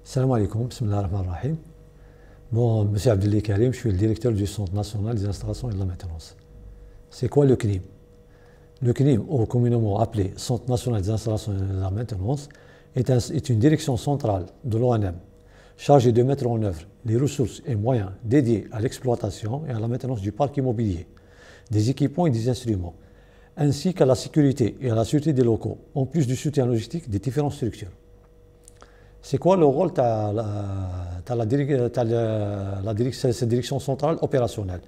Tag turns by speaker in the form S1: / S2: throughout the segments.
S1: Salam alaikum, bismillah ar-Rahman ar-Rahim. Bon, monsieur Abdelli Karim, je suis le directeur du Centre national des installations et de la maintenance. C'est quoi le CNIM? Le CNIM, ou communément appelé Centre national des installations et de la maintenance, est une direction centrale de l'ONM chargée de mettre en œuvre les ressources et moyens dédiés à l'exploitation et à la maintenance du parc immobilier, des équipements et des instruments, ainsi qu'à la sécurité et à la sûreté des locaux, en plus du soutien logistique des différentes structures. C'est quoi le rôle de cette direction centrale opérationnelle?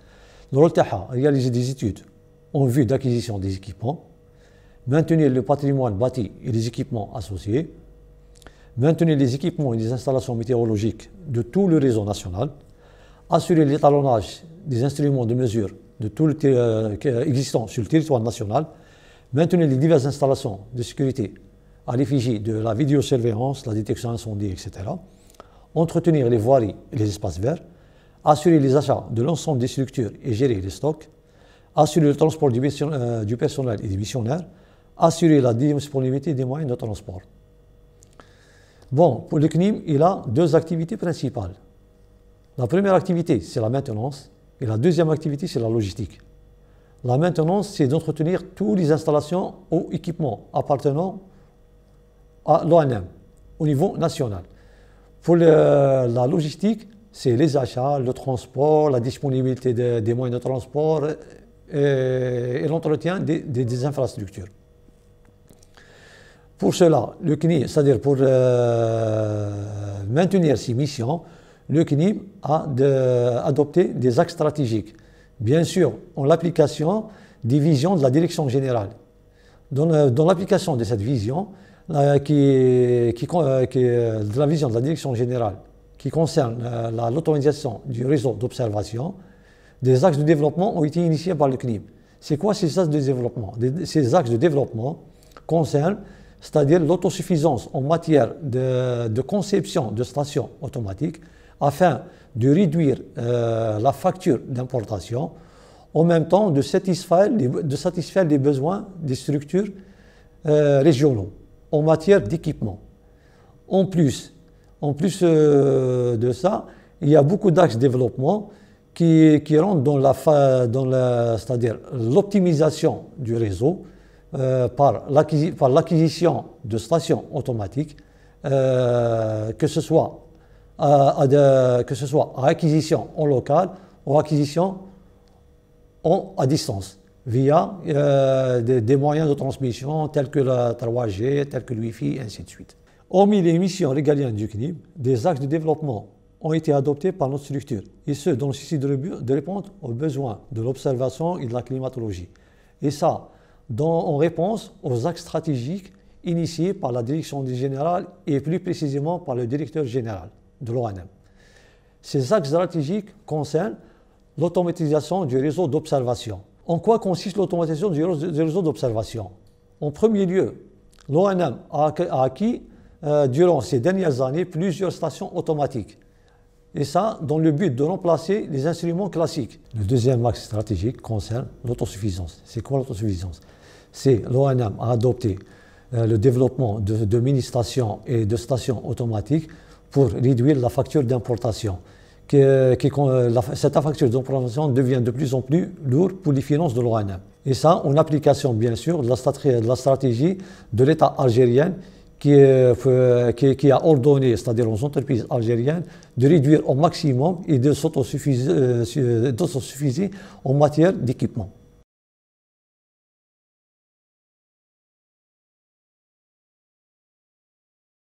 S1: Le rôle est de réaliser des études en vue d'acquisition des équipements, maintenir le patrimoine bâti et les équipements associés, maintenir les équipements et les installations météorologiques de tout le réseau national, assurer l'étalonnage des instruments de mesure de tout existants sur le territoire national, maintenir les diverses installations de sécurité à l'effigie de la vidéosurveillance, la détection incendie, etc., entretenir les voiries et les espaces verts, assurer les achats de l'ensemble des structures et gérer les stocks, assurer le transport du personnel et des missionnaires, assurer la disponibilité des moyens de transport. Bon, pour le CNIM, il a deux activités principales. La première activité, c'est la maintenance, et la deuxième activité, c'est la logistique. La maintenance, c'est d'entretenir toutes les installations ou équipements appartenant à l'ONM au niveau national. Pour la logistique, c'est les achats, le transport, la disponibilité des moyens de transport et l'entretien des infrastructures. Pour cela, le CNIM, c'est-à-dire pour maintenir ces missions, le CNIM a adopté des axes stratégiques, bien sûr en l'application des visions de la direction générale. Dans l'application de cette vision, de la vision de la direction générale qui concerne l'automatisation du réseau d'observation, des axes de développement ont été initiés par le CNIM. C'est quoi ces axes de développement? Ces axes de développement concernent, c'est-à-dire l'autosuffisance en matière de conception de stations automatiques afin de réduire la facture d'importation, en même temps de satisfaire les besoins des structures régionaux en matière d'équipement. En plus de ça, il y a beaucoup d'axes de développement qui rentrent c'est-à-dire l'optimisation du réseau par l'acquisition de stations automatiques, que ce soit à acquisition en local ou acquisition à distance, via des moyens de transmission tels que la 3G, tels que le Wi-Fi, et ainsi de suite. Hormis les missions régaliennes du CNIM, des axes de développement ont été adoptés par notre structure, et ce, dans le souci de répondre aux besoins de l'observation et de la climatologie. Et ça, en réponse aux axes stratégiques initiés par la direction générale et plus précisément par le directeur général de l'ONM. Ces axes stratégiques concernent l'automatisation du réseau d'observation. En quoi consiste l'automatisation du réseau d'observation? En premier lieu, l'ONM a acquis durant ces dernières années plusieurs stations automatiques. Et ça, dans le but de remplacer les instruments classiques. Le deuxième axe stratégique concerne l'autosuffisance. C'est quoi l'autosuffisance? C'est l'ONM a adopté le développement de mini-stations et de stations automatiques pour réduire la facture d'importation. Cette facture d'importation devient de plus en plus lourde pour les finances de l'ONM. Et ça, en application, bien sûr, de la stratégie de l'État algérien qui a ordonné, c'est-à-dire aux entreprises algériennes, de réduire au maximum et de s'autosuffire en matière d'équipement.